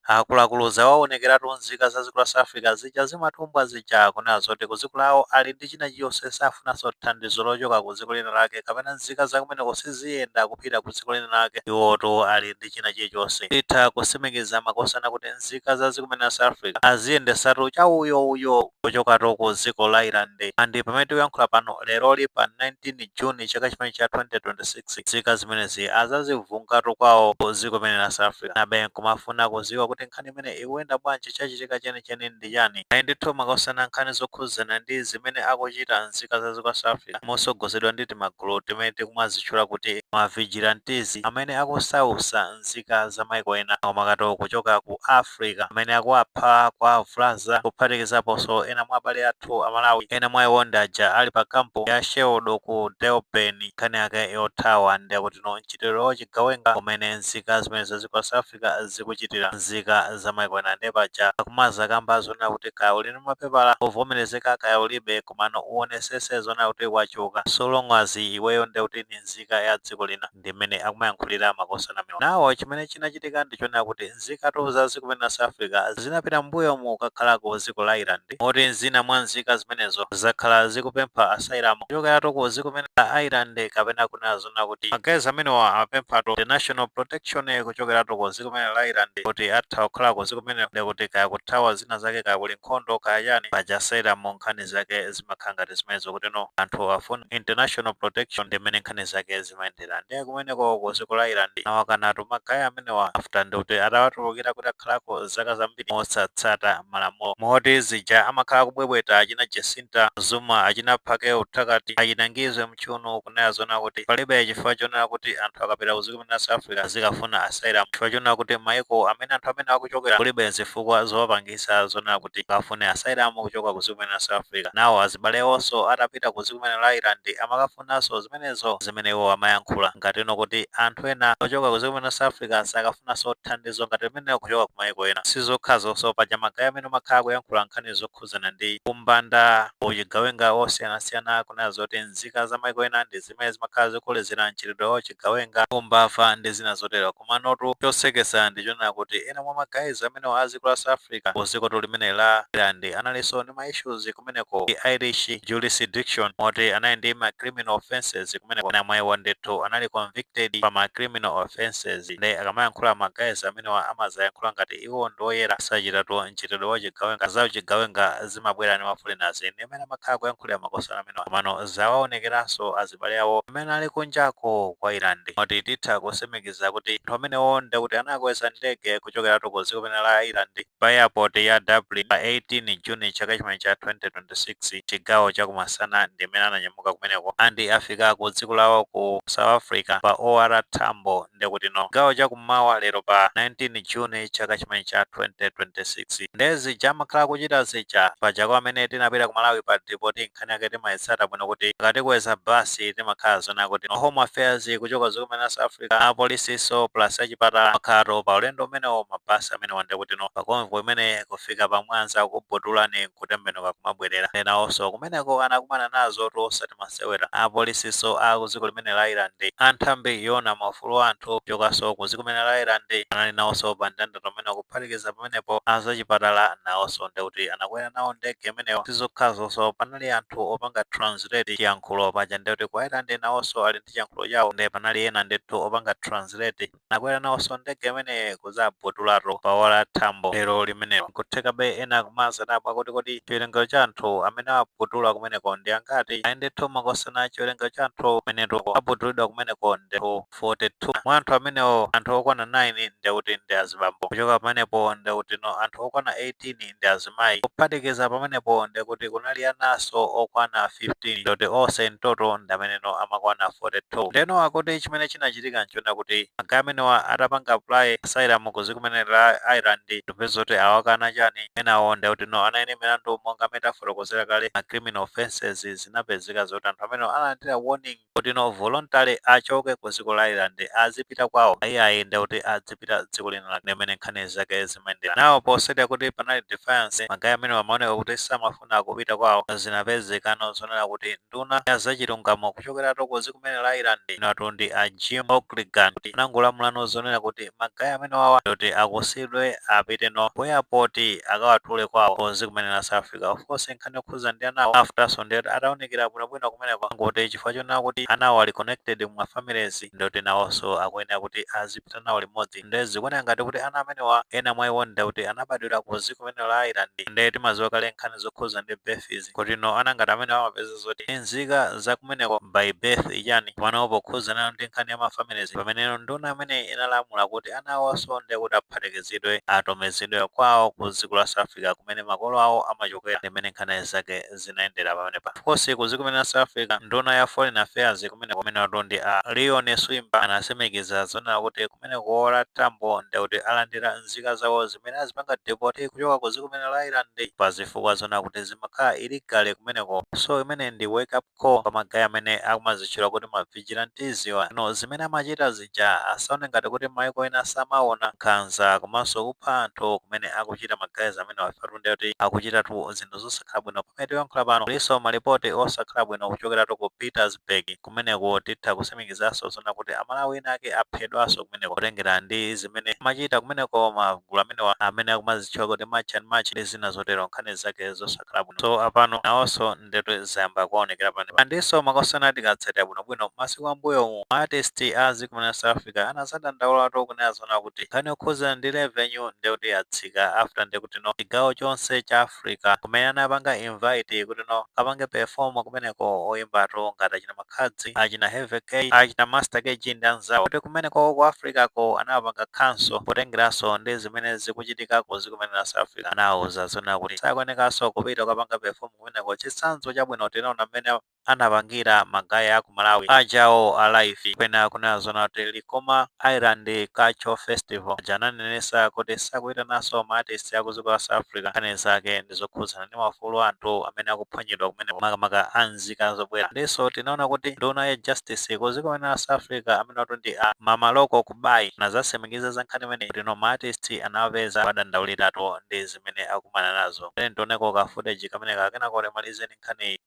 akuluakulu zawaonekeratu nzika za dziko la South Africa zija zimatumbwa zija kunena zoti ku dziko lawo ali ndi china chilichonse safunanso thandizo lochoka ku dziko lina lake kapena nzika zakumeneko siziyenda kupita ku dziko lina lake iwoto ali ndi china chilichonse itha kusimikiza makosana kuti nzika za dziko la South Africa aziyendesatu chauyouyo kuchokatu ku dziko la Ireland andi pamene tikuyankhula pano leroli pa 19 Juni chaka chimene cha 2026 nzika zimenezi azazivungatu kwawo ku dziko limene la South Africa nabe kumafuna kuziwa kuti nkhani imene ikuyenda bwanji chachitika chenicheni ndi chani ayi ndithu makosana nkhani zokhuzana ndi zimene akuchita nzika za dziko la South Africa mosogozedwa ndi timagulu timene tikumazitchula kuti ma vigilantes amene akusausa nzika za maiko ena komakatu kuchoka ku Africa amene akuapha kuavulaza kuphatikizaponso ena mwa abale athu amalawi ena mwa iwo ndaja ali pa kampu ya Sheldon ku Durban nkhani yake yothawa ndi akuti no mchitidwe wachigawenga umene nzika zimene za dziko la South Africa zikuchitira nzika za maiko ena ndi paja akumaza kamba zonena kuti kaya uli ndi mapepala ovomerezeka kaya ulibe komano uonesese zonena kuti wachoka so long as iweyo ndi kuti ni nzika ya dziko lina ndi mmene akumayankhulira makosana amenewa nawo chimene chinachitika ndi chonena kuti nzikatu za dziko limene la South Africa zinapita mbuyo mu kukhalako ku dziko la Ireland moti zina mwa nzika zimenezo zakhala zikupempha asylum kuchokeratu ku dziko limene la Ireland kapena kunena zonena kuti magazi amenewa apemphatu the national protection kuchokeratu ku dziko limene la Ireland kuti atha kukhala ku dziko limene kuti kaya kuthawa zina zake kaya kuli nkhondo kaya chani paja asylum nkhani zake zimakhala ngati zimenezo kuti no anthu afuna international protection ndi mmene nkhani zake zimayendera ndiye kumeneko ku dziko la Ireland awakanatu magazi amenewa after ndi kuti atawatulukira kuti akhalako zaka zambiri mosatsata malamulo moti zija amakhala kubwebweta achina Jacinta Zuma achina Phake Uthakati achina Ngizwe Mchunu kunena zonena kuti palibe chifukwa chonena kuti anthu akapita ku dziko limene la South Africa zikafuna asylum chifukwa chonena kuti maiko amene anthu amene akuchokera kulibe zifukwa zowapangisa zonena kuti akafune asylum kuchoka ku dziko limene la South Africa nawo azibale onso atapita ku dziko limene la Ireland amakafunanso zimenezo zimene iwo amayankhula ngatino kuti anthu ena ochoka ku dziko limene la South Africa sakafunanso thandizo ngati limene kuchoka ku maiko ena sizokhazo paja magazi amene makhala kuyankhula nkhani zokhuzana ndi kumbanda uchigawenga osiyanasiyana kunena zoti nzika za maiko ena ndi zimene zimakhala zikulezera mchitidwe wachigawenga umbava ndi zina zotero komanotu chosekesa ndi chonena kuti ena mwa magazi amene a dziko la South Africa ku dziko limene la Ireland analinso ndi ma issues kumeneko Irish jurisdiction moti anali ndi ma criminal offenses kumeneko ena mwa iwo ndithu anali convicted pa ma criminal offenses ndi akamayankhula magazi amene amazayankhula ngati iwo ndoyera sachitatu mchitidwe wachigawenga za uchigawenga zimabwera ndi ma foreigners ndi amene amakhala kuyankhulira makosana amene komano zawaonekeranso azibale awo amene ali kunjako kwa Ireland moti titha kusimikiza kuti anthu amenewo ndi kuti anakweza ndege kuchokeratu ku dziko limene la Ireland pa airport ya Dublin pa 18 Juni chaka chimene cha 2026 chigawo chakumasana ndi amene ananyamuka kumeneko andi afika ku dziko lawo ku South Africa pa OR Tambo ndi kuti no chigawo chakummawa lero pa 19 Juni chaka chimene cha 2026 ndezi jamakhala kuchita zija paja kwa amene tinapita ku Malawi pa depoti nkhani yake timayitsata bwino kuti ngati kweza basi timakhala zonena kuti no home affairs kuchoka dziko limene la South Africa apolisinso plus achipatala makhato pa ulendo umenewo mabasi amene wande kuti no pa convoy imene kufika pa Mwanza kubotulani kutembenuka kumabwerera nenawonso kumeneko anakumana nazo tosati masewera apolisinso aku dziko limene la Ireland anthambi yona maufulu anthu chokaso ku dziko limene la Ireland anali nawonso pa mndandanda umene kuphatikiza pamenepo azachipatala nawonso ndi kuti anakwera nawo ndege imeneyo sizokhazonso panali anthu opanga translate chiyankhulo paja ndi kuti ku Ireland nawonso ali ndi chiyankhulo chawo ndi panali ena ndithu opanga translate anakwera nawonso ndege imene kuzabotulato pa OR Tambo lero limenelo kuthekabe ena kumazadabwa kuti kodi chiwerengero cha anthu amene abotula kumeneko ndi angati ayi ndithu makosana chiwerengero cha anthu amenetu abotulidwa kumeneko ndi 42 mwa anthu amenewo anthu okwana 9 ndi kuti ndi azibambo kuchoka pamenepo ndi kuti no anthu okwana 18 ndi azimayi kuphatikiza pamenepo ndi kuti kunali anaso okwana 15 ndoti onse mtoto ndi ameneno amakwana 42 ndeno akuti chimene chinachitika nchona kuti magazi amenewa atapanga apply asylum ku dziko limene la Ireland ndipeza kuti awakana chani enawo ndi kuti no anayene milandu monga metafotokozera kale ma criminal offenses zinapezeka zoti anthu amene analandira warning kuti no voluntary achoke ku dziko la Ireland azipita kwawo ayi ndi kuti azipita dziko lina lake limene nkhani zake zimayendera nawo poseda kuti panali defiance magazi amene amaoneka kuti samafuna kupita kwawo zinapezekano zonena kuti nduna ya zachilungamo kuchokeratu ku dziko limene la Ireland inatu ndi a Jim O'Callaghan kuti anangolamulano zonena kuti magazi amene wawa ndoti akusidwe apite no ku airport akawatule kwawo konzi kumene South Africa. Of course nkhani yokhuza ndi anawo after ndetu ataonekera bwinobwino kumeneko ngoti chifukwa chona kuti anawo ali connected mwa families ndoti nawonso akuyenera kuti azipita nawo limodzi. Ndezi kuona ngati kuti ana amenewa ena mwa iwo ndekuti anabadwira ku dziko limene la Ireland ndiye timadziwa kale nkhani zokhuza ndi births kuti no ana ngati amene amapeza zoti nzika zakumeneko by birth ichani pamene pokhuzana ndi nkhani ya mafamilies pamene nduna amene inalamula kuti ana awonso ndekuti aphatikizidwe atumizidwe kwawo ku dziko la South Africa kumene makolo awo amachokera limene nkhani zake zinayendera pamenepa. Of course ku dziko limene la South Africa nduna ya foreign affairs kumene atondi a Leon Swimba anasimikiza zona kuti kumene kuola tambo ndekuti alandira nzika zawo zimene azipanga deport kuchoka ku dziko limene la Ireland pa zifukwa zona kuti zimakhala illegal kumeneko. So imene ndi wake up call pa magaya amene akumazitchula kuti ma vigilantes no zimene amachita zija asaone ngati kuti maiko ena samaona nkhanza komanso kupha anthu kumene akuchita magazi amene wafatunde kuti akuchitatu zinthu zosakhala bwino. Pamene tiyankhula pano kulinso malipoti osakhala bwino kuchokeratu ku Pietersburg kumeneko titha kusimikizanso zona kuti amalawi ena ake aphedwanso kumeneko kutengera ndi zimene amachita kumeneko magulu amenewa amene akumazitchula kuti march and march ndi zina zotero nkhani zake zosakhala bwino. So apano nawonso ndetu zayamba kuonekera pano andinso makosana tikatsatira bwinobwino masiku ambuyo artist azi kumene South Africa anazadandaulatu kunena zona kuti nkhani yokhuza ndi revenue ndekuti yatsika after ndekuti no chigawo chonse cha Africa kumene anapanga invite kuti no apange perform kumeneko oyimbatu ngati achina Makhadzi achina Heavy K achina Master KG ndi anzawo kuti kumeneko ku Africa ko anapanga council potengeranso ndi zimene zikuchitika ku dziko limene la South Africa anawuza zona kuti sakuonekanso kupita kukapanga perform kumeneko chitsanzo chabwino tinaona mmene anapangira magaya aku Malawi ajawo alive kwena kunena zona kuti Likoma Island Cultural Festival jananenesa kuti sakuitananso ma artist aku dziko la South Africa nkhani zake ndizokhuzana ndi maufulu anthu amene akuphwanyidwa kumene makamaka anzika zobwera. Ndiso tinaona kuti nduna ya justice ku dziko limene la South Africa amene atu ndi mamaloko kubai nazasimikiza za nkhani imene kuti no ma artist anawapeza padandauliratu ndi zimene akumana nazo. Ndioneko ka footage kamene kakenako lemalizeni nkhani.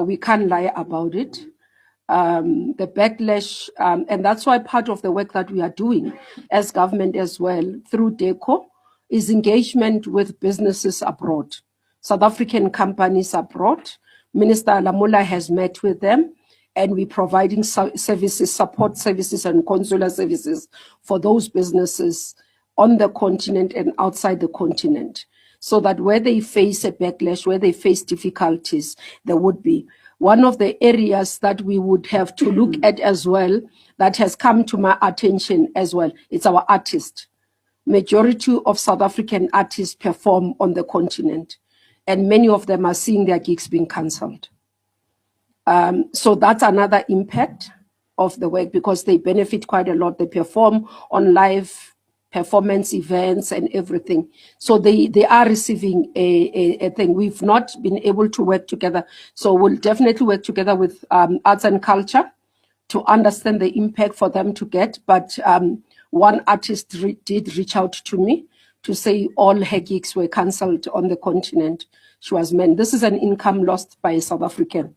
We can't lie about it. The backlash, and that's why part of the work that we are doing as government as well through DECO is engagement with businesses abroad, South African companies abroad. Minister Lamula has met with them, and we're providing services, support services and consular services for those businesses on the continent and outside the continent, so that where they face a backlash, where they face difficulties, there would be. One of the areas that we would have to look at as well, that has come to my attention as well, it's our artists. Majority of South African artists perform on the continent, and many of them are seeing their gigs being cancelled. So that's another impact of the work, because they benefit quite a lot. They perform on live performance events and everything. So they are receiving a thing. We've not been able to work together. So we'll definitely work together with arts and culture to understand the impact for them to get. But one artist did reach out to me to say all her gigs were cancelled on the continent. She was meant. This is an income lost by a South African.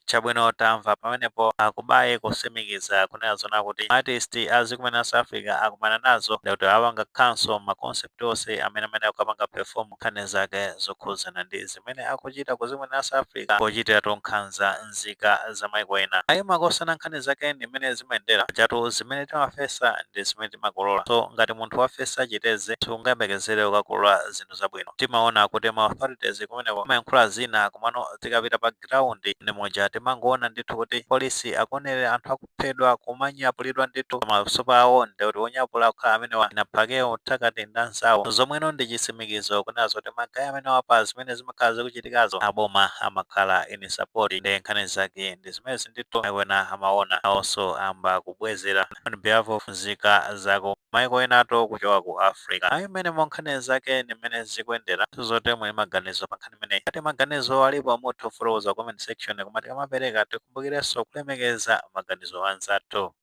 Chabwino tamva pamenepo akubaye kusimikiza kunena zona kuti artist azi kumene South Africa akumana nazo ndikuti awanga council ma concept onse amene akupanga perform nkhani zake zokhuzana ndi zimene akuchita ku dziko la South Africa pochitira tonkhanza nzika za maiko ena. Ayi makosana nkhani zake ndi mmene zimayendera chatu zimene timafesa ndi zimene timakolola. So ngati munthu wafesa chiteze sungayembekezere ukakolola zinthu zabwino. Timaona kuti ma authorities kumeneko mayankhula zina kumano tikapita pa ground ndi moja timangoona ndithu kuti polisi akonere anthu akuphedwa kumanyapulidwa ndithu masopa awo ndikuti onyapula kukhala amenewa inaphakeo takati ndanzawo zomweno ndi chisimikizo kunazo kuti magaya amenewa pa zimene zimakhala zikuchitikazo aboma amakhala in support ndi nkhani zake ndi zimene ndithu maiko amaona awonso amba kubwezera on behalf of nzika zako maiko enato kuchoka ku Africa. Ayi mmene nkhani zake ndi mmene zikuyendera zote muli maganizo pa nkhani imeneyi. Ati maganizo alipo amuthu kufotokoza comment section kumati kamapereka tikumbukirenso kulemekeza maganizo anzathu.